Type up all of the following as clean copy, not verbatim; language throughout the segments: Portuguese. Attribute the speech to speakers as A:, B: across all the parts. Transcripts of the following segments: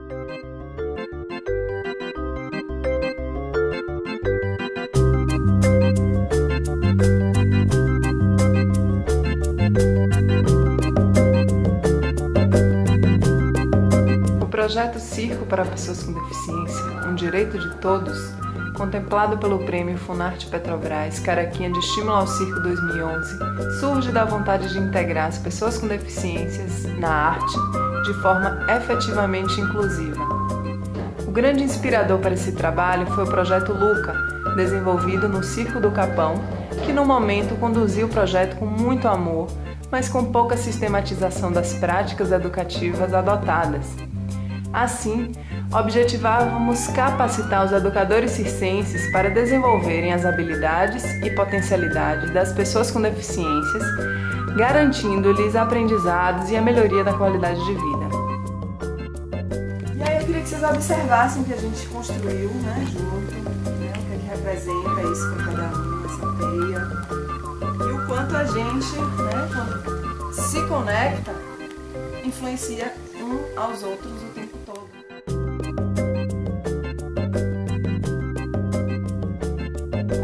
A: O projeto Circo para Pessoas com Deficiência, um direito de todos, contemplado pelo Prêmio Funarte Petrobras Caraquinha de Estímulo ao Circo 2011, surge da vontade de integrar as pessoas com deficiências na arte de forma efetivamente inclusiva. O grande inspirador para esse trabalho foi o projeto Luca, desenvolvido no Circo do Capão, que no momento conduziu o projeto com muito amor, mas com pouca sistematização das práticas educativas adotadas. Assim, objetivávamos capacitar os educadores circenses para desenvolverem as habilidades e potencialidades das pessoas com deficiências, garantindo-lhes aprendizados e a melhoria da qualidade de vida.
B: E aí eu queria que vocês observassem o que a gente construiu, junto, o que representa isso para cada um, essa teia, e o quanto a gente, quando se conecta, influencia um aos outros o tempo todo.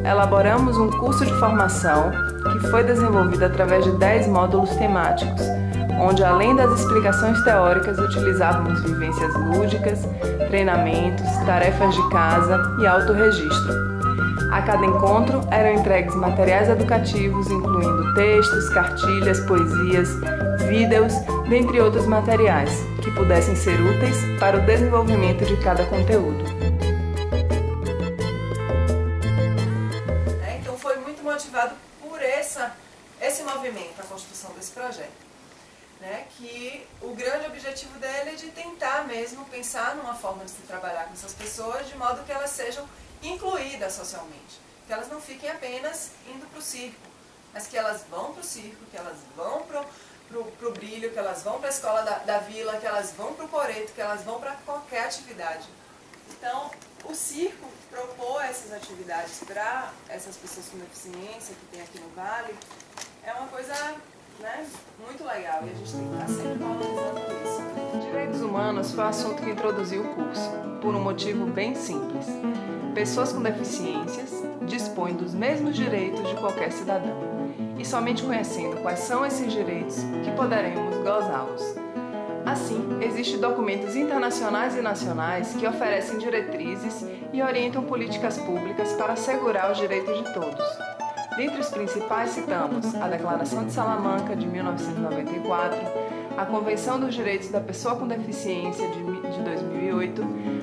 A: Elaboramos um curso de formação que foi desenvolvido através de 10 módulos temáticos, onde além das explicações teóricas utilizávamos vivências lúdicas, treinamentos, tarefas de casa e autorregistro. A cada encontro eram entregues materiais educativos, incluindo textos, cartilhas, poesias, vídeos, dentre outros materiais, que pudessem ser úteis para o desenvolvimento de cada conteúdo.
B: Então foi muito motivado por esse movimento, a construção desse projeto. Que o grande objetivo dele é de tentar mesmo pensar numa forma de se trabalhar com essas pessoas de modo que elas sejam incluídas socialmente, que elas não fiquem apenas indo para o circo, mas que elas vão para o circo, que elas vão para o brilho, que elas vão para a escola da vila, que elas vão para o coreto, que elas vão para qualquer atividade. Então, o circo propor essas atividades para essas pessoas com deficiência que tem aqui no Vale é uma coisa muito legal e a gente tem que estar sempre valorizando isso.
A: Direitos humanos foi o assunto que introduziu o curso, por um motivo bem simples. Pessoas com deficiências dispõem dos mesmos direitos de qualquer cidadão, e somente conhecendo quais são esses direitos que poderemos gozá-los. Assim, existem documentos internacionais e nacionais que oferecem diretrizes e orientam políticas públicas para assegurar os direitos de todos. Dentre os principais citamos a Declaração de Salamanca de 1994, a Convenção dos Direitos da Pessoa com Deficiência de 2008,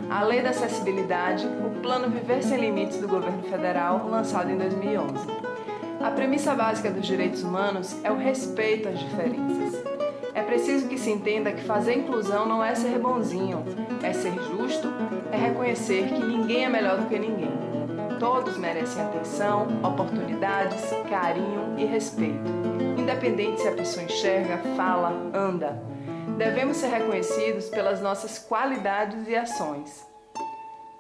A: a Lei da Acessibilidade, o Plano Viver Sem Limites do Governo Federal, lançado em 2011. A premissa básica dos direitos humanos é o respeito às diferenças. É preciso que se entenda que fazer inclusão não é ser bonzinho, é ser justo, é reconhecer que ninguém é melhor do que ninguém. Todos merecem atenção, oportunidades, carinho e respeito, independente se a pessoa enxerga, fala, anda. Devemos ser reconhecidos pelas nossas qualidades e ações.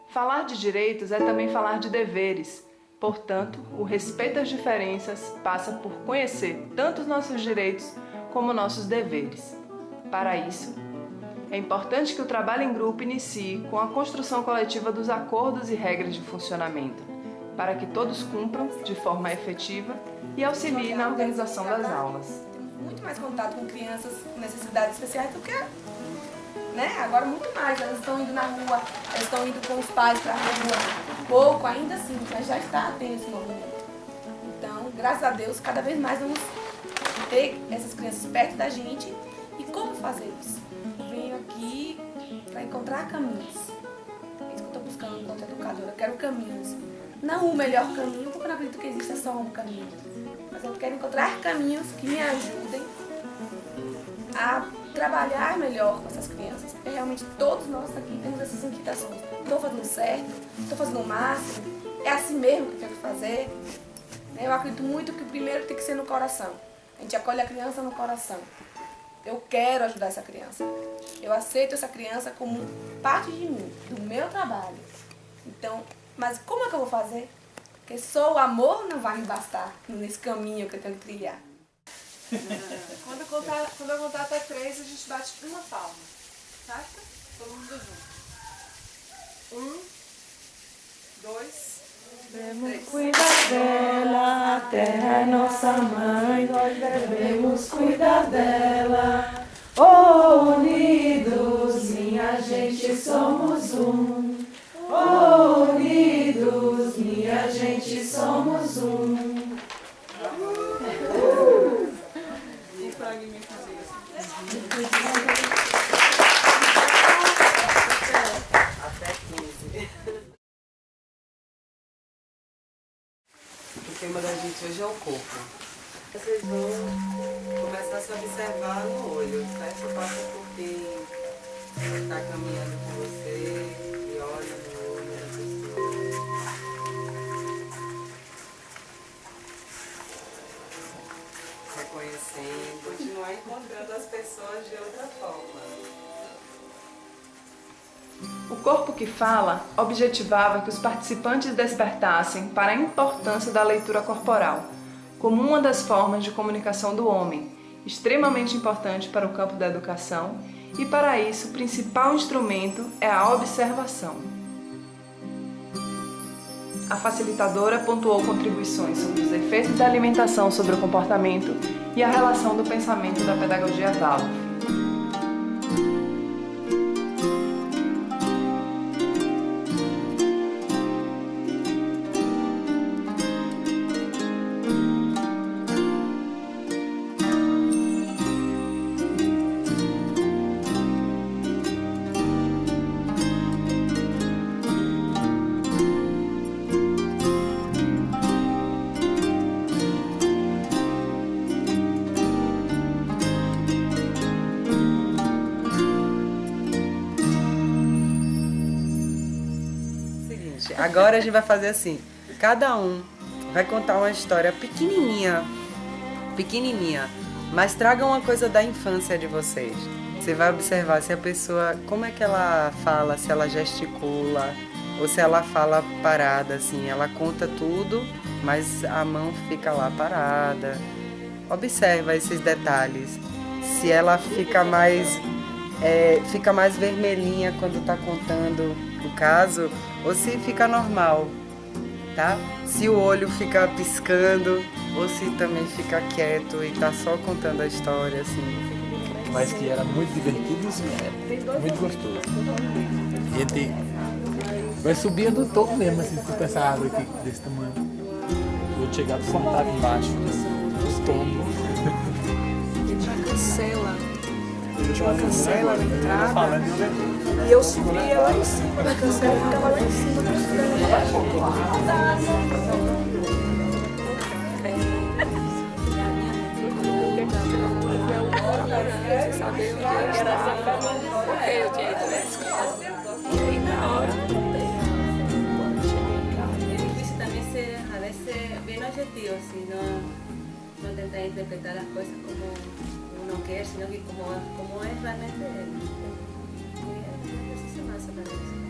A: Falar de direitos é também falar de deveres. Portanto, o respeito às diferenças passa por conhecer tanto os nossos direitos como nossos deveres. Para isso, é importante que o trabalho em grupo inicie com a construção coletiva dos acordos e regras de funcionamento, para que todos cumpram de forma efetiva e auxiliem na organização das aulas.
C: Temos muito mais contato com crianças com necessidades especiais do que, agora muito mais. Elas estão indo na rua, elas estão indo com os pais para a rua. Pouco, ainda assim, mas já está tendo esse movimento. Então, graças a Deus, cada vez mais vamos ter essas crianças perto da gente. E como fazer isso? Eu venho aqui para encontrar caminhos. É isso que eu estou buscando enquanto educadora. Eu quero caminhos. Não o melhor caminho, porque eu não acredito que exista só um caminho. Mas eu quero encontrar caminhos que me ajudem a trabalhar melhor com essas crianças. Porque realmente todos nós aqui temos essas inquietações. Estou fazendo certo? Estou fazendo o máximo? É assim mesmo que eu quero fazer? Eu acredito muito que o primeiro tem que ser no coração. A gente acolhe a criança no coração. Eu quero ajudar essa criança. Eu aceito essa criança como parte de mim, do meu trabalho. Então, mas como é que eu vou fazer? Porque só o amor não vai me bastar nesse caminho que eu tenho que trilhar.
B: Quando eu contar até 3, a gente bate uma palma, certo? Todo mundo junto. Um, dois,
C: Devemos cuidar dela, a terra é nossa mãe, nós devemos cuidar dela. Oh, unidos, minha gente, somos um. Oh, unidos, minha gente, somos um. Um fragmentozinho assim.
B: Até 15. O tema da gente hoje é o corpo. Vocês vão começar a se observar no olho, certo? Passa por quem está caminhando com você e olha no olho da pessoa. Reconhecendo, continuar encontrando as pessoas de outra forma.
A: O corpo que fala objetivava que os participantes despertassem para a importância da leitura corporal, como uma das formas de comunicação do homem, extremamente importante para o campo da educação, e para isso o principal instrumento é a observação. A facilitadora pontuou contribuições sobre os efeitos da alimentação sobre o comportamento e a relação do pensamento da pedagogia Waldorf.
B: Agora a gente vai fazer assim, cada um vai contar uma história pequenininha, mas traga uma coisa da infância de vocês. Você vai observar se a pessoa, como é que ela fala, se ela gesticula, ou se ela fala parada, assim, ela conta tudo, mas a mão fica lá parada. Observa esses detalhes. Se ela fica mais vermelhinha quando está contando o caso, ou se fica normal, tá? Se o olho fica piscando, ou se também fica quieto e tá só contando a história, assim.
D: Mas que era muito divertido, muito gostoso. E a gente vai subir do topo mesmo, assim, com essa árvore aqui desse tamanho. Vou chegar do contato embaixo, dos tombos.
C: Tinha uma cancela na entrada e eu subia lá em cima da cancela e ficava lá em cima
E: Es difícil también ser a veces bien objetivo, así, no intentar interpretar las cosas como uno quiere, sino que como es realmente él. Es un ejercicio más para eso.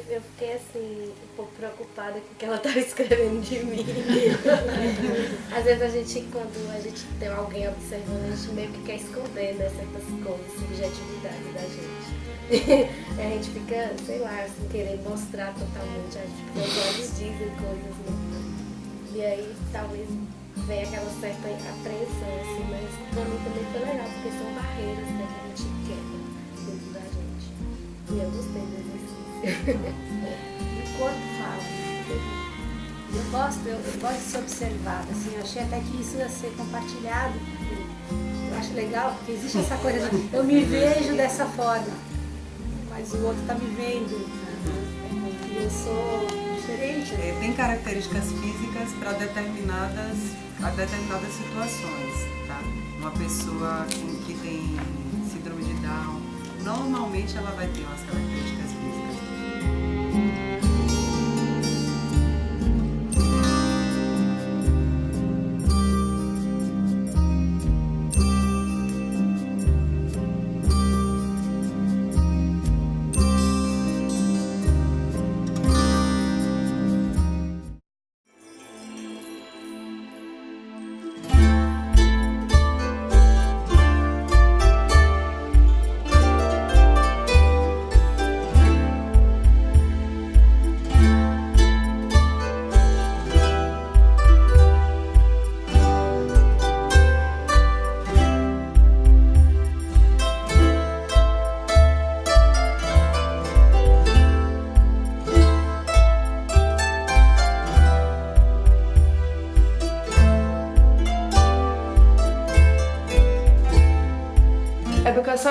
F: Eu fiquei assim, um pouco preocupada com o que ela estava escrevendo de mim. Às vezes quando a gente tem alguém observando, a gente meio que quer esconder, né, certas coisas, subjetividade da gente. A gente fica, sei lá, sem querer mostrar totalmente, a gente fica os olhos dizem coisas, né? E aí talvez venha aquela certa apreensão, assim, mas pra mim também foi legal, porque são barreiras, né, que a gente quebra dentro da gente. E eu gostei do exercício.
G: O corpo fala. Eu gosto de ser observada, assim, eu achei até que isso ia ser compartilhado. Eu acho legal, porque existe essa coisa de eu me vejo dessa forma, mas o outro está me vendo. E eu sou diferente.
B: Tem características físicas para determinadas situações, tá? Uma pessoa que tem síndrome de Down, normalmente ela vai ter umas características físicas.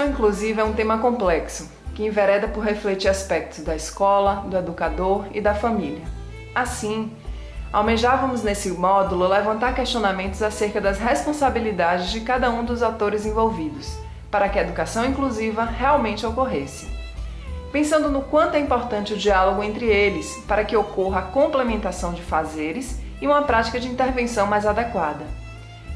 A: educação inclusiva é um tema complexo, que envereda por refletir aspectos da escola, do educador e da família. Assim, almejávamos nesse módulo levantar questionamentos acerca das responsabilidades de cada um dos atores envolvidos, para que a educação inclusiva realmente ocorresse. Pensando no quanto é importante o diálogo entre eles, para que ocorra a complementação de fazeres e uma prática de intervenção mais adequada.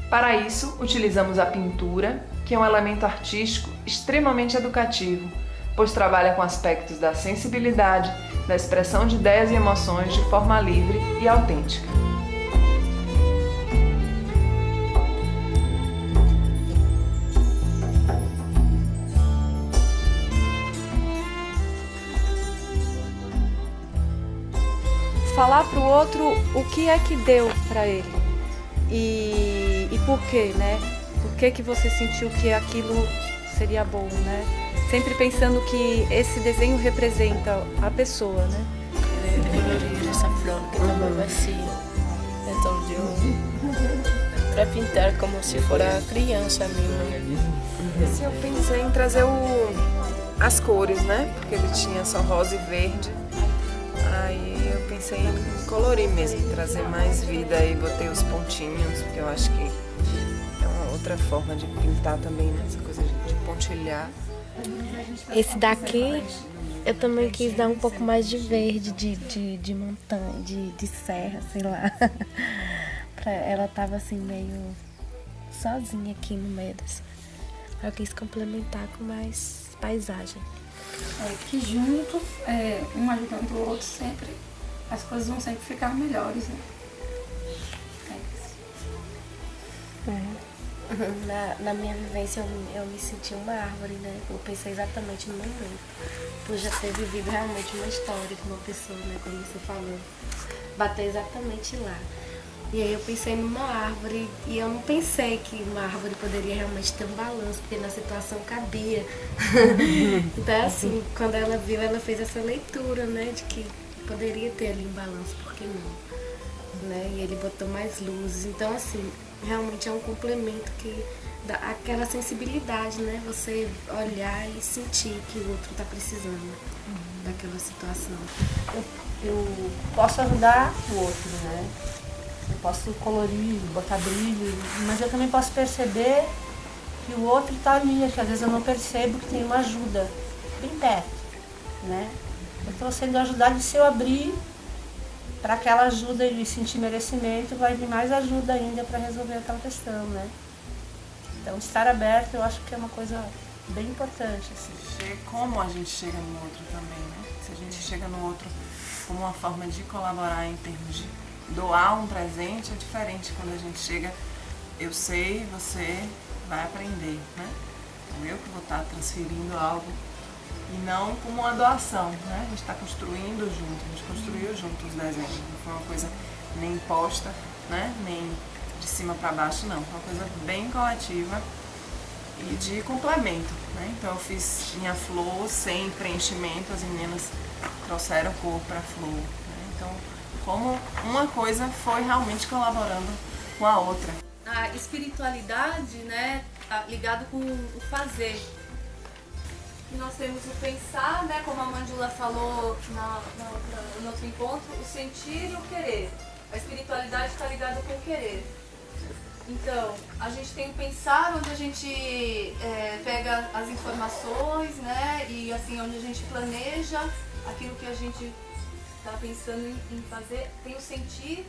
A: Para isso, utilizamos a pintura, que é um elemento artístico extremamente educativo, pois trabalha com aspectos da sensibilidade, da expressão de ideias e emoções de forma livre e autêntica.
H: Falar para o outro o que é que deu para ele e por quê, né? Por que você sentiu que aquilo seria bom, né? Sempre pensando que esse desenho representa a pessoa, né?
I: Colorir essa flor que estava vazia. Então eu para pintar como se fosse criança mesmo.
B: Assim, eu pensei em trazer as cores, né? Porque ele tinha só rosa e verde. Aí eu pensei em colorir mesmo, trazer mais vida e botei os pontinhos, porque eu acho que é uma outra forma de pintar também, né? Essa coisa de pontilhar.
F: Esse daqui eu também quis dar um pouco mais de verde, de montanha, de serra, sei lá. Ela tava assim meio sozinha aqui no meio dessa. Eu quis complementar com mais paisagem.
C: Que juntos, um ajudando o outro sempre, as coisas vão sempre ficar melhores, né?
F: Na minha vivência eu me senti uma árvore, né? Eu pensei exatamente no momento, por já ter vivido realmente uma história com uma pessoa, né? Como você falou, bater exatamente lá. E aí eu pensei numa árvore e eu não pensei que uma árvore poderia realmente ter um balanço, porque na situação cabia. Então assim, quando ela viu, ela fez essa leitura, né? De que poderia ter ali um balanço, por que não? Né? E ele botou mais luzes. Então assim, realmente é um complemento que dá aquela sensibilidade, né? Você olhar e sentir que o outro está precisando daquela situação.
G: Eu posso ajudar o outro, né? Eu posso colorir, botar brilho, mas eu também posso perceber que o outro está ali, que às vezes eu não percebo que tem uma ajuda bem perto, né? Eu estou sendo ajudada e se eu abrir para aquela ajuda e sentir merecimento, vai vir mais ajuda ainda para resolver aquela questão, né? Então, estar aberto eu acho que é uma coisa bem importante, assim.
B: Como a gente chega no outro também, né? Se a gente chega no outro como uma forma de colaborar em termos de doar um presente, é diferente quando a gente chega, eu sei, você vai aprender, né? Então, eu que vou estar transferindo algo e não como uma doação, né? A gente está construindo junto, a gente construiu junto os desenhos, não foi uma coisa nem imposta, né? Nem de cima para baixo, não, foi uma coisa bem coletiva e de complemento, né? Então eu fiz minha flor sem preenchimento, as meninas trouxeram cor para a flor, né? Então, como uma coisa foi realmente colaborando com a outra.
E: A espiritualidade, né, tá ligado com o fazer. E nós temos o pensar, né, como a Mandula falou no outro encontro, o sentir e o querer. A espiritualidade está ligada com o querer. Então, a gente tem o pensar, onde a gente pega as informações, né, e assim, onde a gente planeja aquilo que a gente está pensando em fazer. Tem o sentir,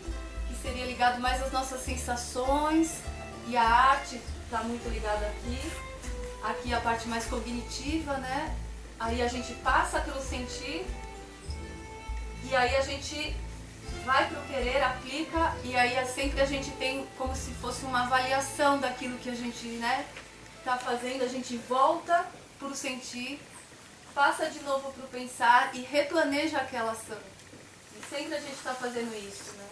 E: que seria ligado mais às nossas sensações, e a arte está muito ligada aqui. Aqui a parte mais cognitiva, né? Aí a gente passa pelo sentir, e aí a gente vai pro querer, aplica, e aí sempre a gente tem como se fosse uma avaliação daquilo que a gente, né, tá fazendo. A gente volta pro sentir, passa de novo pro pensar e replaneja aquela ação. E sempre a gente está fazendo isso, né?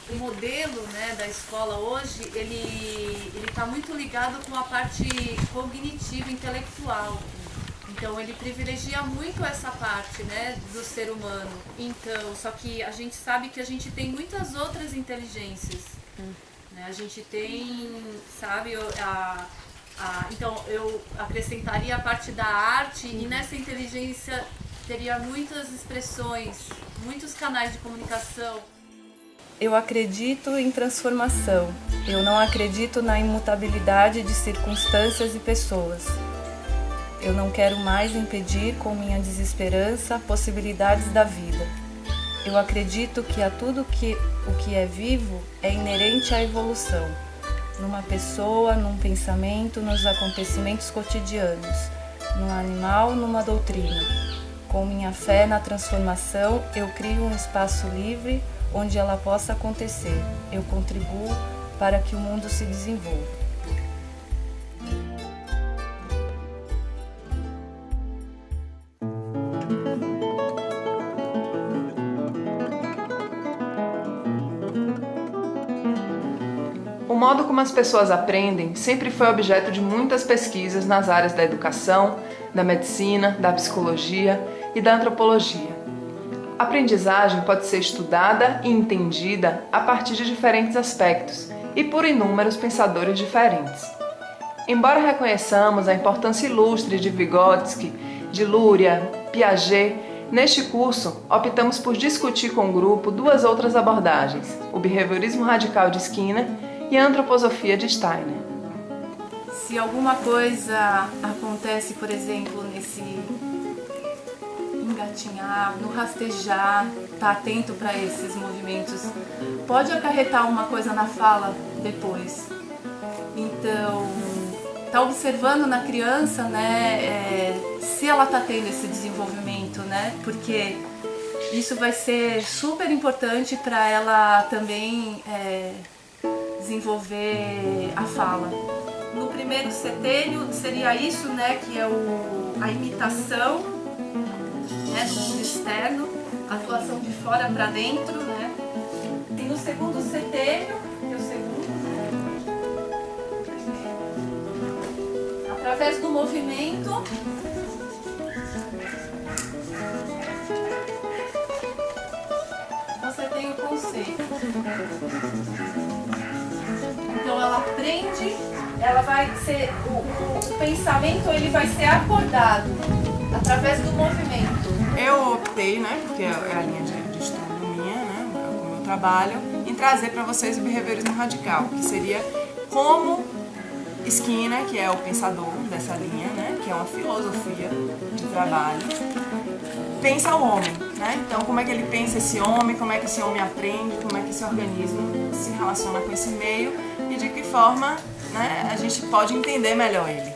E: O modelo, né, da escola hoje, ele está muito ligado com a parte cognitiva, intelectual. Então ele privilegia muito essa parte, né, do ser humano. Então, só que a gente sabe que a gente tem muitas outras inteligências. Né? A gente tem, sabe,
J: Então eu acrescentaria a parte da arte e nessa inteligência teria muitas expressões, muitos canais de comunicação.
H: Eu acredito em transformação. Eu não acredito na imutabilidade de circunstâncias e pessoas. Eu não quero mais impedir com minha desesperança possibilidades da vida. Eu acredito que a tudo o que é vivo é inerente à evolução. Numa pessoa, num pensamento, nos acontecimentos cotidianos, num animal, numa doutrina. Com minha fé na transformação, eu crio um espaço livre onde ela possa acontecer. Eu contribuo para que o mundo se desenvolva.
A: O modo como as pessoas aprendem sempre foi objeto de muitas pesquisas nas áreas da educação, da medicina, da psicologia e da antropologia. A aprendizagem pode ser estudada e entendida a partir de diferentes aspectos e por inúmeros pensadores diferentes. Embora reconheçamos a importância ilustre de Vygotsky, de Luria, Piaget, neste curso optamos por discutir com o grupo duas outras abordagens, o behaviorismo radical de Skinner e a antroposofia de Steiner.
J: Se alguma coisa acontece, por exemplo, nesse engatinhar, no rastejar, tá atento para esses movimentos, pode acarretar uma coisa na fala depois. Então, tá observando na criança, né, se ela tá tendo esse desenvolvimento, né, porque isso vai ser super importante para ela também desenvolver a fala. No primeiro setênio seria isso, né, que é a imitação, né, do mundo externo, a atuação de fora para dentro, né. E no segundo setênio, que é o segundo, né, através do movimento, você tem o conceito. Então ela aprende, ela vai ser, o pensamento ele vai ser acordado através do movimento.
B: Eu optei, né, porque é a linha de estudo minha, né, o meu trabalho, em trazer para vocês o behaviorismo radical, que seria como Skinner, que é o pensador dessa linha, né, que é uma filosofia de trabalho, pensa o homem, né? Então, como é que ele pensa esse homem, como é que esse homem aprende, como é que esse organismo se relaciona com esse meio e de que forma, né, a gente pode entender melhor ele.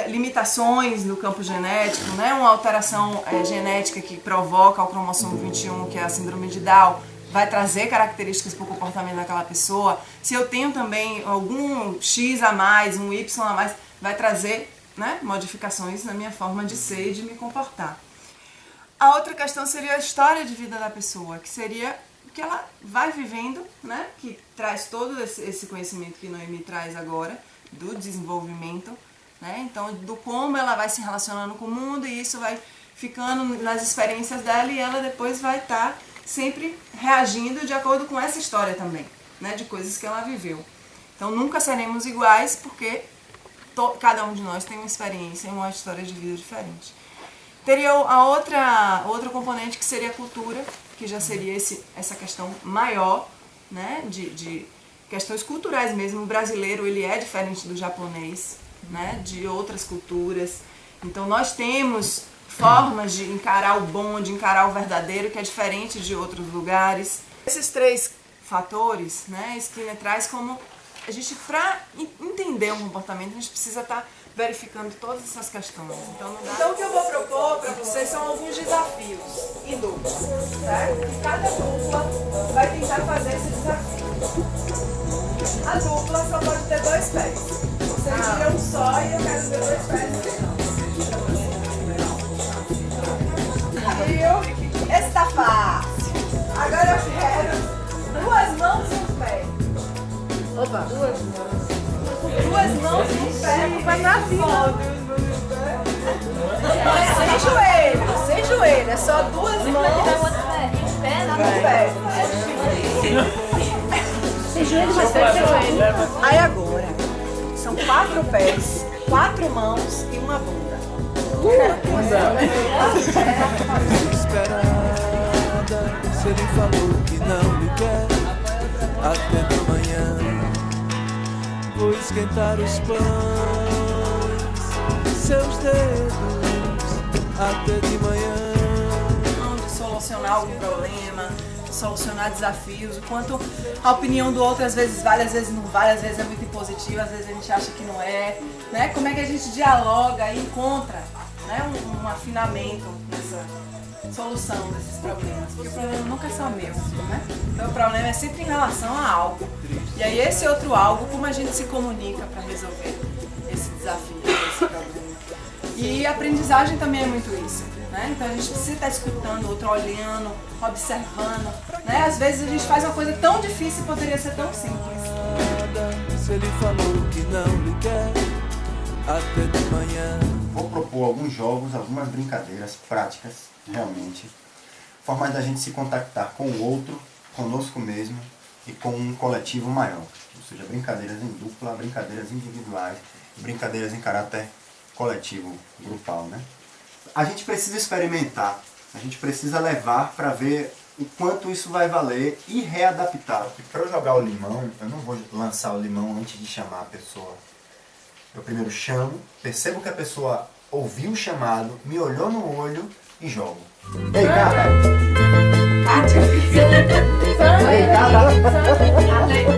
B: Limitações no campo genético, né? Uma alteração genética que provoca o cromossomo 21, que é a síndrome de Down, vai trazer características para o comportamento daquela pessoa. Se eu tenho também algum X a mais, um Y a mais, vai trazer, né, modificações na minha forma de ser e de me comportar. A outra questão seria a história de vida da pessoa, que seria o que ela vai vivendo, né, que traz todo esse conhecimento que Noemi traz agora, do desenvolvimento, né, então do como ela vai se relacionando com o mundo e isso vai ficando nas experiências dela e ela depois vai estar sempre reagindo de acordo com essa história também, né, de coisas que ela viveu. Então nunca seremos iguais porque cada um de nós tem uma experiência e uma história de vida diferente. Teria outro componente que seria a cultura, que já seria essa questão maior, né, de questões culturais mesmo. O brasileiro ele é diferente do japonês, né, de outras culturas. Então nós temos formas de encarar o bom, de encarar o verdadeiro, que é diferente de outros lugares. Esses três fatores, né, Skinner traz como a gente, para entender um comportamento, a gente precisa estar verificando todas essas questões. Então o que eu vou propor para vocês são alguns desafios em dupla, certo? E cada dupla vai tentar fazer esse desafio. A dupla só pode ter 2 pés. Vocês viram só e eu quero ver 2 pés. Viu? Esse tá fácil. Agora eu quero 2 mãos e um pé. Opa, 2 mãos. 2 mãos e um pé. Vai na vida. Sem joelho. É só 2 mãos. Um pé. Sem joelho, mas sem joelho. Aí agora, são 4 pés, 4 mãos e uma bunda.
K: Desesperada, se ele falou que não me quer, até de manhã vou esquentar os pães, seus dedos, até de manhã.
B: De solucionar algum problema, solucionar desafios, o quanto a opinião do outro às vezes vale, às vezes não vale, às vezes é muito impositiva, às vezes a gente acha que não é, né? Como é que a gente dialoga e encontra, né, um afinamento nessa solução desses problemas, porque o problema nunca é só meu, né? Então o problema é sempre em relação a algo. E aí esse outro algo, como a gente se comunica para resolver esse desafio, esse problema. E a aprendizagem também é muito isso, né? Então a gente precisa estar escutando o outro, olhando, observando, né? Às vezes a gente faz uma coisa tão difícil e poderia ser tão simples.
K: Se ele falou que não lhe quer, até de manhã.
L: Vou propor alguns jogos, algumas brincadeiras práticas, realmente, formas da gente se contactar com o outro, conosco mesmo e com um coletivo maior. Ou seja, brincadeiras em dupla, brincadeiras individuais, brincadeiras em caráter coletivo, grupal, né? A gente precisa experimentar, a gente precisa levar para ver o quanto isso vai valer e readaptar. Para eu jogar o limão, eu não vou lançar o limão antes de chamar a pessoa. Eu primeiro chamo, percebo que a pessoa ouviu o chamado, me olhou no olho e jogo. Ei, cara!
C: Kátia.
L: Ei, cara!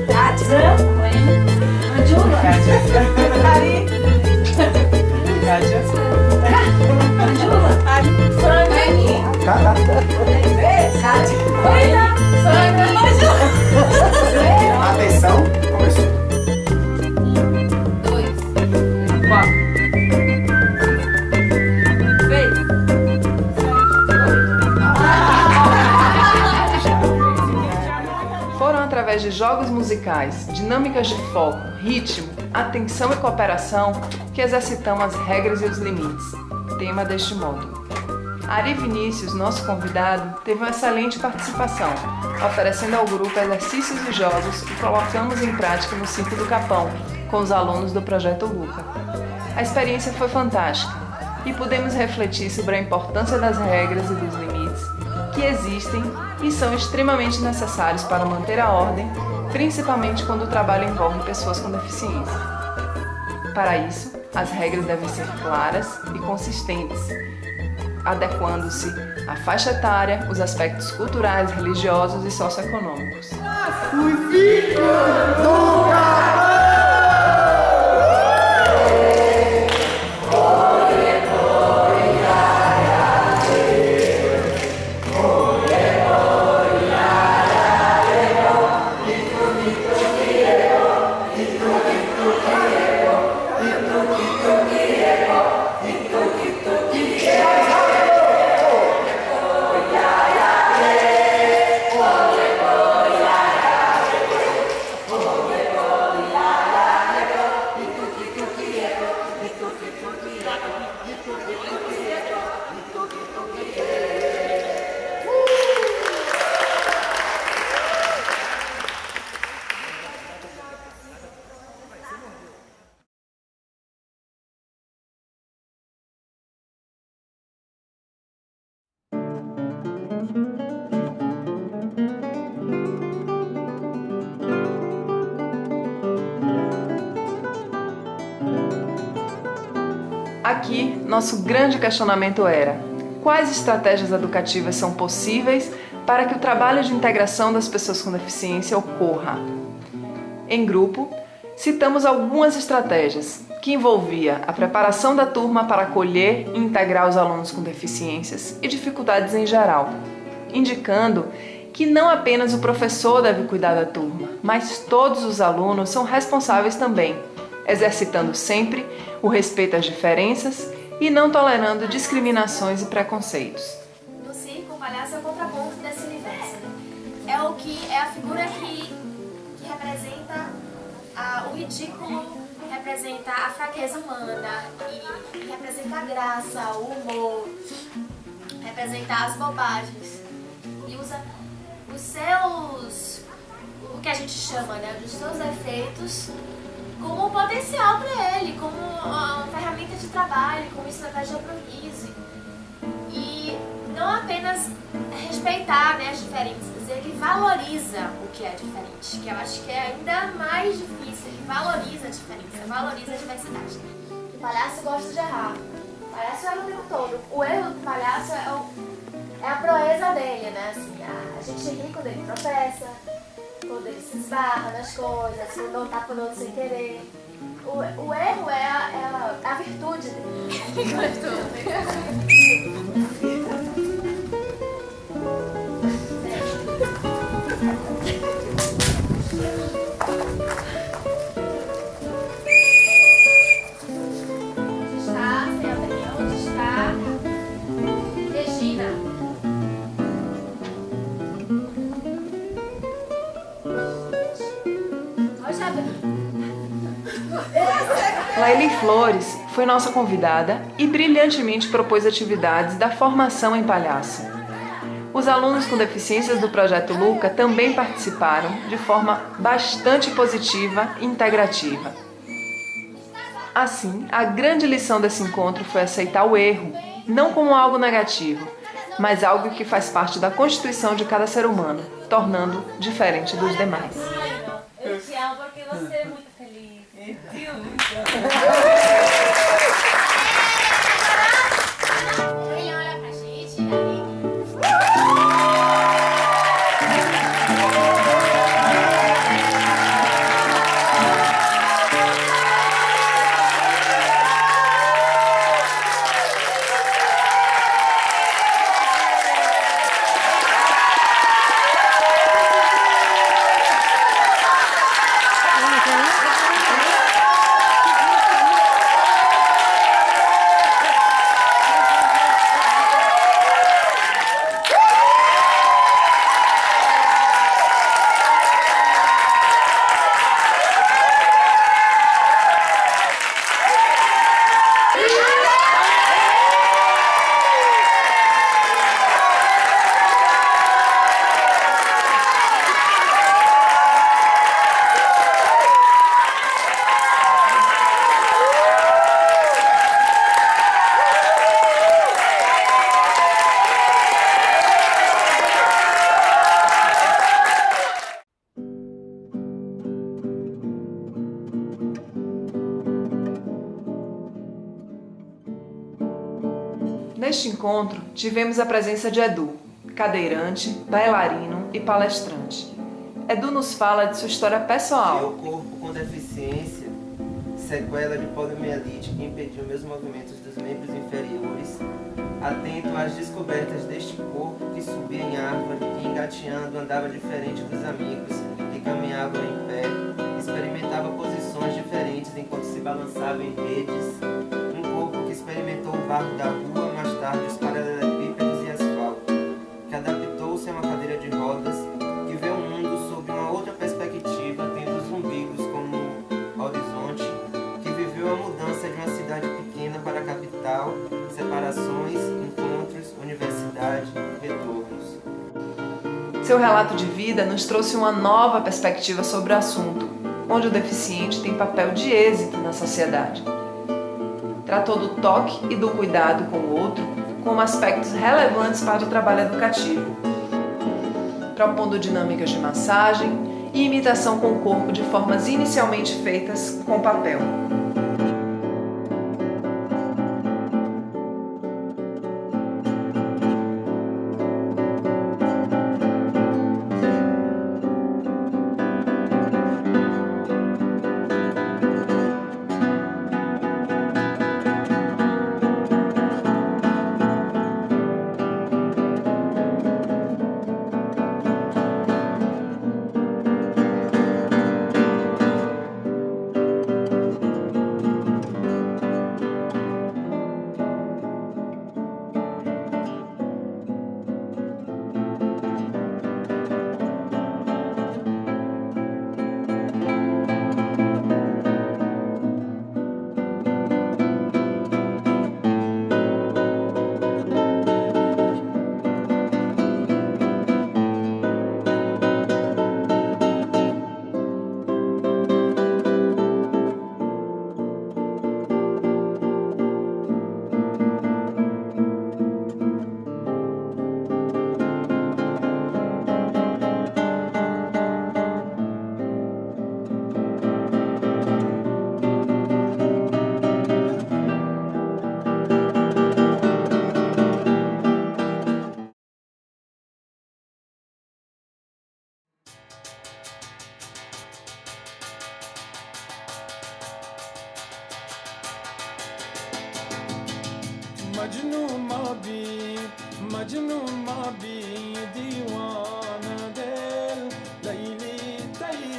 C: Kátia. Anjula. Ari.
B: Kátia.
C: Anjula. Ari. Frank.
L: Cara!
C: Kátia. Sandra. Anjula.
L: Atenção, começou.
C: 2.
B: 4.
C: 3.
A: Foram através de jogos musicais, dinâmicas de foco, ritmo, atenção e cooperação que exercitamos as regras e os limites. Tema deste módulo. Ari Vinícius, nosso convidado, teve uma excelente participação, oferecendo ao grupo exercícios e jogos que colocamos em prática no Circo do Capão, com os alunos do Projeto Luca. A experiência foi fantástica e pudemos refletir sobre a importância das regras e dos limites que existem e são extremamente necessários para manter a ordem, principalmente quando o trabalho envolve pessoas com deficiência. Para isso, as regras devem ser claras e consistentes, adequando-se à faixa etária, os aspectos culturais, religiosos e socioeconômicos. Aqui, nosso grande questionamento era: quais estratégias educativas são possíveis para que o trabalho de integração das pessoas com deficiência ocorra? Em grupo, citamos algumas estratégias que envolvia a preparação da turma para acolher e integrar os alunos com deficiências e dificuldades em geral, indicando que não apenas o professor deve cuidar da turma, mas todos os alunos são responsáveis também, exercitando sempre o respeito às diferenças e não tolerando discriminações e preconceitos.
M: No circo, o palhaço é o contraponto desse universo. É a figura que representa o ridículo, representa a fraqueza humana, e representa a graça, o humor, representa as bobagens. E usa o que a gente chama, né, dos seus efeitos como um potencial para ele, como uma ferramenta de trabalho, como estratégia para o riso. E não apenas respeitar, né, as diferenças, ele valoriza o que é diferente, que eu acho que é ainda mais difícil. Ele valoriza a diferença, valoriza a diversidade. O palhaço gosta de errar. O palhaço erra o tempo todo. O erro do palhaço é a proeza dele, né? Assim, a gente ri quando ele tropeça, quando ele se esbarra nas coisas, quando não tapa no outro sem querer. O erro é a virtude dele. Onde está Regina?
A: Laili Flores foi nossa convidada e brilhantemente propôs atividades da formação em palhaço. Os alunos com deficiências do Projeto Luca também participaram de forma bastante positiva e integrativa. Assim, a grande lição desse encontro foi aceitar o erro, não como algo negativo, mas algo que faz parte da constituição de cada ser humano, tornando diferente dos demais.
E: Eu te amo porque você é muito feliz. Ele
M: olha pra gente
A: Neste encontro, tivemos a presença de Edu, cadeirante, bailarino e palestrante. Edu nos fala de sua história pessoal.
N: Meu corpo com deficiência, sequela de poliomielite que impediu meus movimentos dos membros inferiores, atento às descobertas deste corpo que subia em árvore, que engateando andava diferente dos amigos, que caminhavam em pé, experimentava posições diferentes enquanto se balançava em redes, um corpo que experimentou o barro da rua, mais tarde os paralelepípedos e asfalto, que adaptou-se a uma cadeira de rodas, que vê o mundo sob uma outra perspectiva, tendo os umbigos como horizonte, que viveu a mudança de uma cidade pequena para a capital, separações, encontros, universidade, retornos.
A: Seu relato de vida nos trouxe uma nova perspectiva sobre o assunto, onde o deficiente tem papel de êxito na sociedade. Tratou do toque e do cuidado com o outro como aspectos relevantes para o trabalho educativo, propondo dinâmicas de massagem e imitação com o corpo de formas inicialmente feitas com papel.
K: Majnu माँ भी दीवाना दिल लैली तई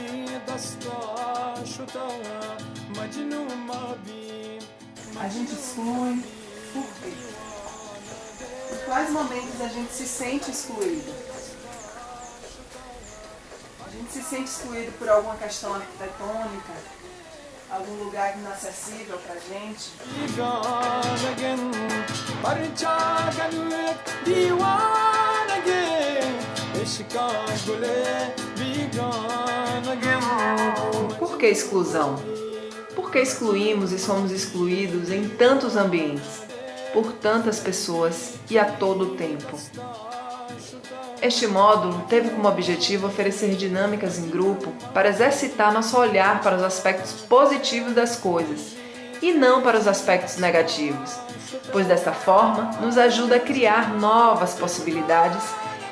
K: दस्ता शुदा मजनू माँ भी.
B: A gente exclui por quê? Em quais momentos a gente se sente excluído? A gente se sente excluído por alguma questão arquitetônica, algum lugar inacessível pra gente? Por que exclusão? Por que excluímos e somos excluídos em tantos ambientes, por tantas pessoas e a todo tempo? Este módulo teve como objetivo oferecer dinâmicas em grupo para exercitar nosso olhar para os aspectos positivos das coisas e não para os aspectos negativos, pois desta forma nos ajuda a criar novas possibilidades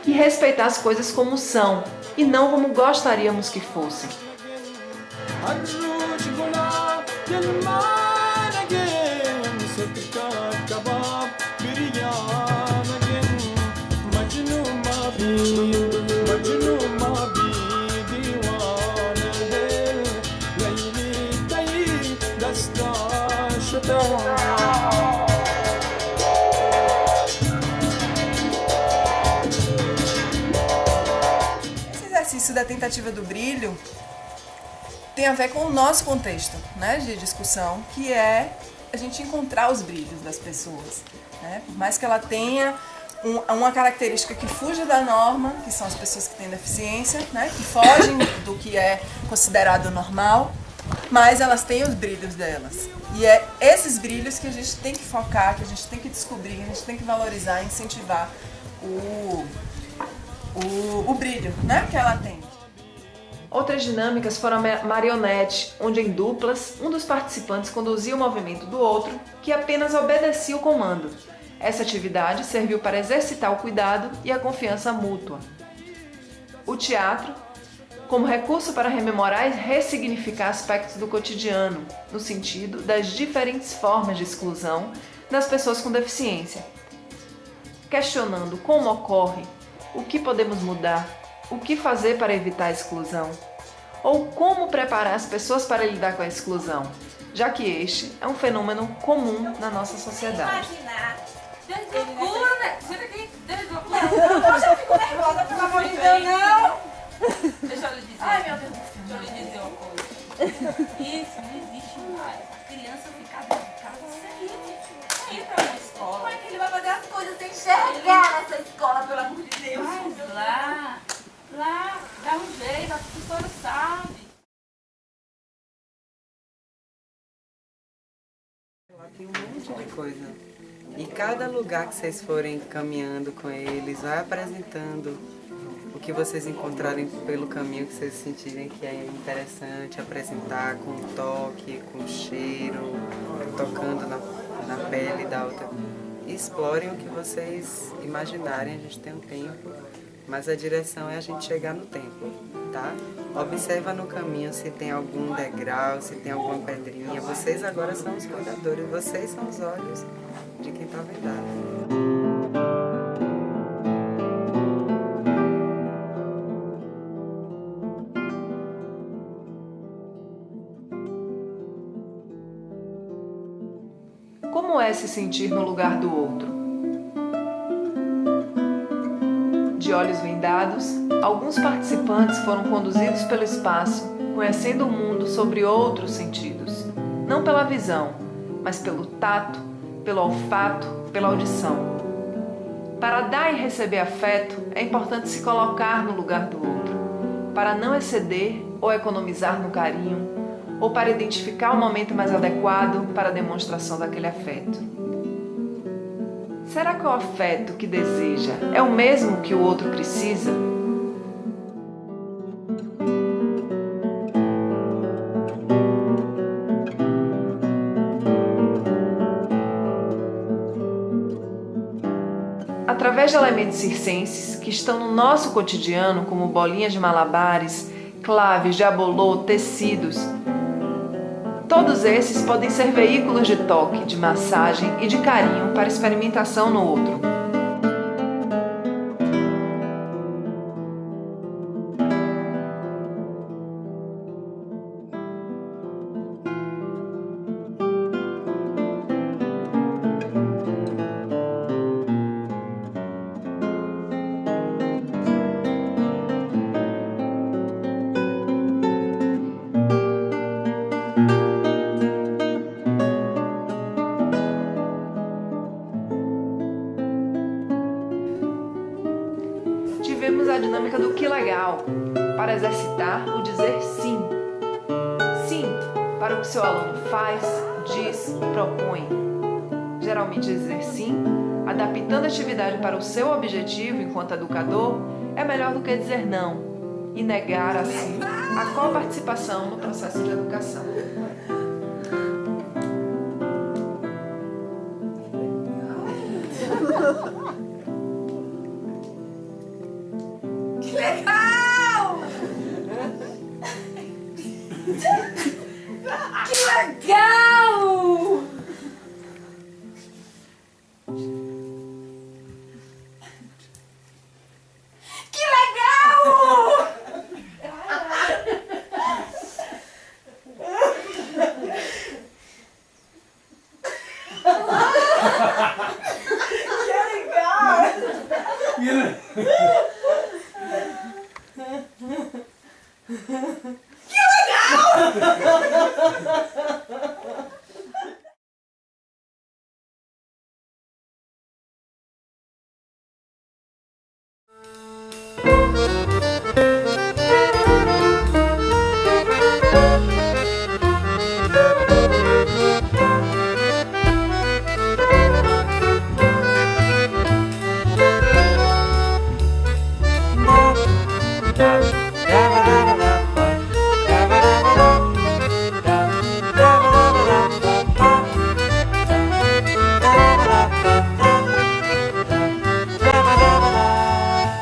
B: e respeitar as coisas como são e não como gostaríamos que fossem. Esse exercício da tentativa do brilho tem a ver com o nosso contexto, né, de discussão, que é a gente encontrar os brilhos das pessoas, né? Por mais que ela tenha uma característica que fuja da norma, que são as pessoas que têm deficiência, né, que fogem do que é considerado normal, mas elas têm os brilhos delas. E é esses brilhos que a gente tem que focar, que a gente tem que descobrir, que a gente tem que valorizar e incentivar o brilho, né, que ela tem. Outras dinâmicas foram a marionete, onde em duplas, um dos participantes conduzia o movimento do outro, que apenas obedecia o comando. Essa atividade serviu para exercitar o cuidado e a confiança mútua. O teatro, como recurso para rememorar e ressignificar aspectos do cotidiano, no sentido das diferentes formas de exclusão das pessoas com deficiência. Questionando como ocorre, o que podemos mudar, o que fazer para evitar a exclusão, ou como preparar as pessoas para lidar com a exclusão, já que este é um fenômeno comum na nossa sociedade.
O: Desgocura, né? Tira aqui, desgocura. Eu já fico nervosa, pelo amor de Deus, não. Deixa eu lhe dizer. Ai, meu Deus do céu. Deixa eu lhe dizer uma coisa. Isso não existe mais. A criança ficar dentro de casa sem ir pra uma escola. Como é que ele vai fazer as coisas sem enxergar nessa escola, pelo amor de Deus? Mas lá, dá um jeito, a professora sabe.
P: Tem um monte de coisa. E cada lugar que vocês forem caminhando com eles, vai apresentando o que vocês encontrarem pelo caminho, que vocês sentirem que é interessante apresentar com toque, com cheiro, tocando na pele da outra. Explorem o que vocês imaginarem, a gente tem um tempo, mas a direção é a gente chegar no tempo, tá? Observa no caminho se tem algum degrau, se tem alguma pedrinha. Vocês agora são os cuidadores, vocês são os olhos de quem está vedado.
B: Como é se sentir no lugar do outro? De olhos vendados, alguns participantes foram conduzidos pelo espaço, conhecendo o mundo sobre outros sentidos, não pela visão, mas pelo tato, pelo olfato, pela audição. Para dar e receber afeto, é importante se colocar no lugar do outro, para não exceder ou economizar no carinho, ou para identificar o momento mais adequado para a demonstração daquele afeto. Será que o afeto que deseja é o mesmo que o outro precisa? Através de elementos circenses que estão no nosso cotidiano, como bolinhas de malabares, claves, jabolô, tecidos, todos esses podem ser veículos de toque, de massagem e de carinho para experimentação no outro.
A: tivemos a dinâmica do que legal, para exercitar o dizer sim. Sim para o que seu aluno faz, diz, propõe. Geralmente dizer sim, adaptando a atividade para o seu objetivo enquanto educador, é melhor do que dizer não e negar, assim, a coparticipação no processo de educação.
C: Que legal! Que legal! Que legal!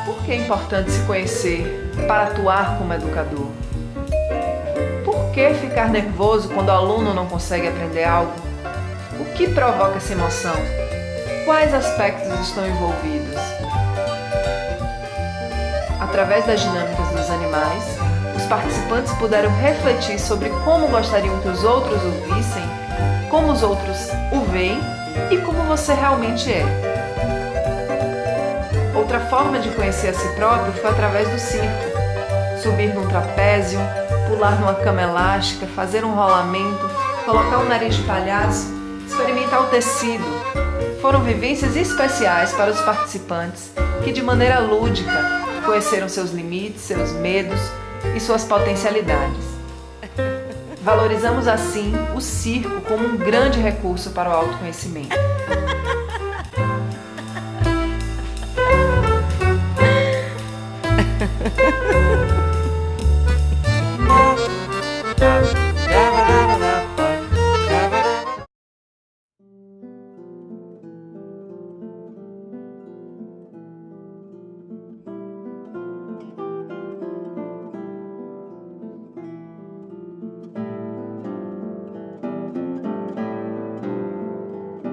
A: Por que é importante se conhecer para atuar como educador? Por que ficar nervoso quando o aluno não consegue aprender algo? O que provoca essa emoção? Quais aspectos estão envolvidos? Através das dinâmicas dos animais, os participantes puderam refletir sobre como gostariam que os outros o vissem, como os outros o veem e como você realmente é. Outra forma de conhecer a si próprio foi através do circo. Subir num trapézio, pular numa cama elástica, fazer um rolamento, colocar um nariz de palhaço, experimentar o tecido. Foram vivências especiais para os participantes que, de maneira lúdica, conheceram seus limites, seus medos e suas potencialidades. Valorizamos assim o circo como um grande recurso para o autoconhecimento.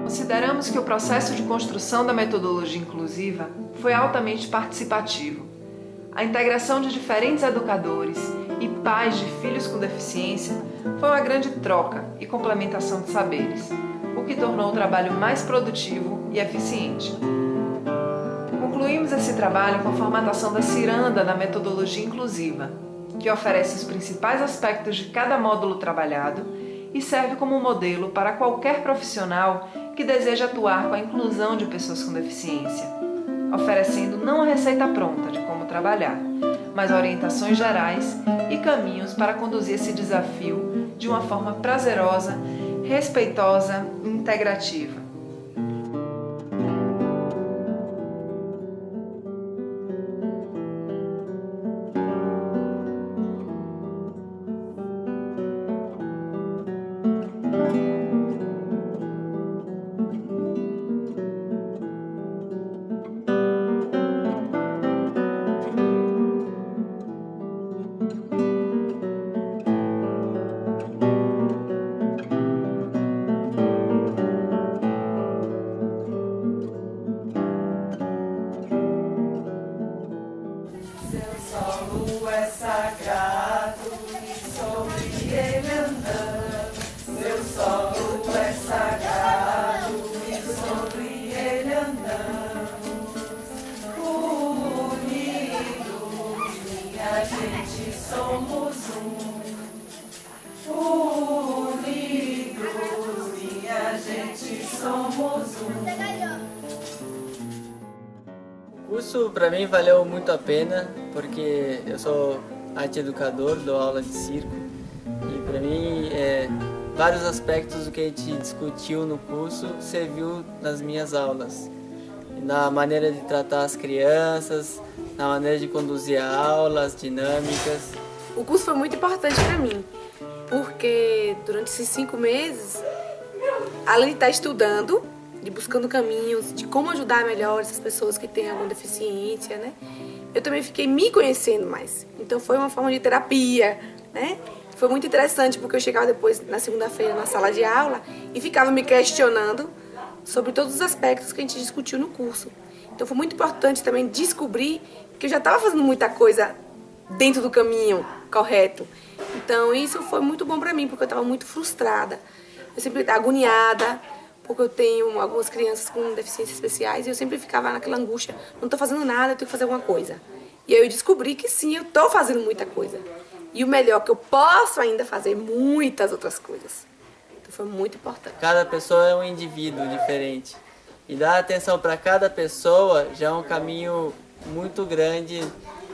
A: Consideramos que o processo de construção da metodologia inclusiva foi altamente participativo. A integração de diferentes educadores e pais de filhos com deficiência foi uma grande troca e complementação de saberes, o que tornou o trabalho mais produtivo e eficiente. Concluímos esse trabalho com a formatação da ciranda da metodologia inclusiva, que oferece os principais aspectos de cada módulo trabalhado e serve como modelo para qualquer profissional que deseja atuar com a inclusão de pessoas com deficiência, oferecendo não a receita pronta de como trabalhar, mas orientações gerais e caminhos para conduzir esse desafio de uma forma prazerosa, respeitosa e integrativa.
Q: curso para mim valeu muito a pena, porque eu sou arte educador, dou aula de circo e para mim vários aspectos do que a gente discutiu no curso serviu nas minhas aulas. Na maneira de tratar as crianças, na maneira de conduzir a aula, as dinâmicas.
C: O curso foi muito importante para mim, porque durante esses 5 meses, além de estar estudando, de buscando caminhos, de como ajudar melhor essas pessoas que têm alguma deficiência, né? Eu também fiquei me conhecendo mais. Então foi uma forma de terapia, né? Foi muito interessante porque eu chegava depois, na segunda-feira, na sala de aula e ficava me questionando sobre todos os aspectos que a gente discutiu no curso. Então foi muito importante também descobrir que eu já estava fazendo muita coisa dentro do caminho correto. Então isso foi muito bom para mim, porque eu estava muito frustrada. Eu sempre estava agoniada, porque eu tenho algumas crianças com deficiências especiais e eu sempre ficava naquela angústia, não estou fazendo nada, eu tenho que fazer alguma coisa. E aí eu descobri que sim, eu estou fazendo muita coisa. E o melhor, que eu posso ainda fazer muitas outras coisas. Então foi muito importante.
Q: Cada pessoa é um indivíduo diferente. E dar atenção para cada pessoa já é um caminho muito grande,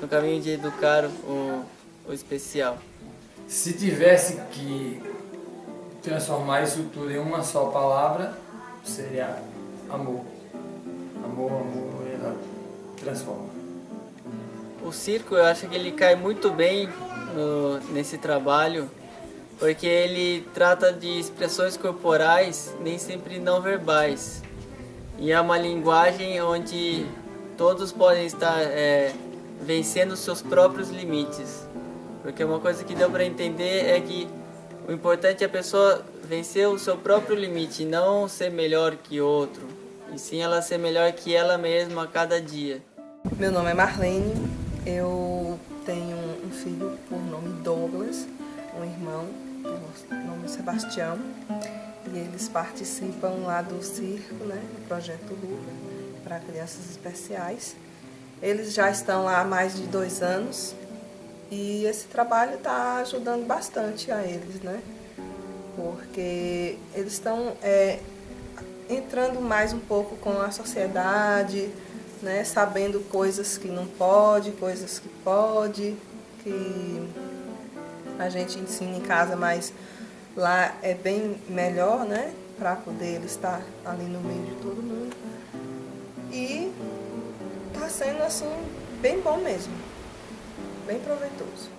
Q: no caminho de educar o especial.
R: Se tivesse que transformar isso tudo em uma só palavra, seria amor. Amor, amor, ela transforma.
Q: O circo, eu acho que ele cai muito bem nesse trabalho, porque ele trata de expressões corporais, nem sempre não verbais. E é uma linguagem onde todos podem estar vencendo seus próprios limites. Porque uma coisa que deu para entender é que o importante é a pessoa vencer o seu próprio limite, não ser melhor que outro, e sim ela ser melhor que ela mesma a cada dia.
S: Meu nome é Marlene, eu tenho um filho por nome Douglas, um irmão por nome Sebastião, e eles participam lá do circo, né, do Projeto Lula, para crianças especiais. Eles já estão lá há mais de 2 anos, e esse trabalho está ajudando bastante a eles, né? Porque eles estão entrando mais um pouco com a sociedade, né? Sabendo coisas que não pode, coisas que pode, que a gente ensina em casa, mas lá é bem melhor, né? Para poder eles estar ali no meio de todo mundo. E está sendo assim bem bom mesmo. Bem proveitoso.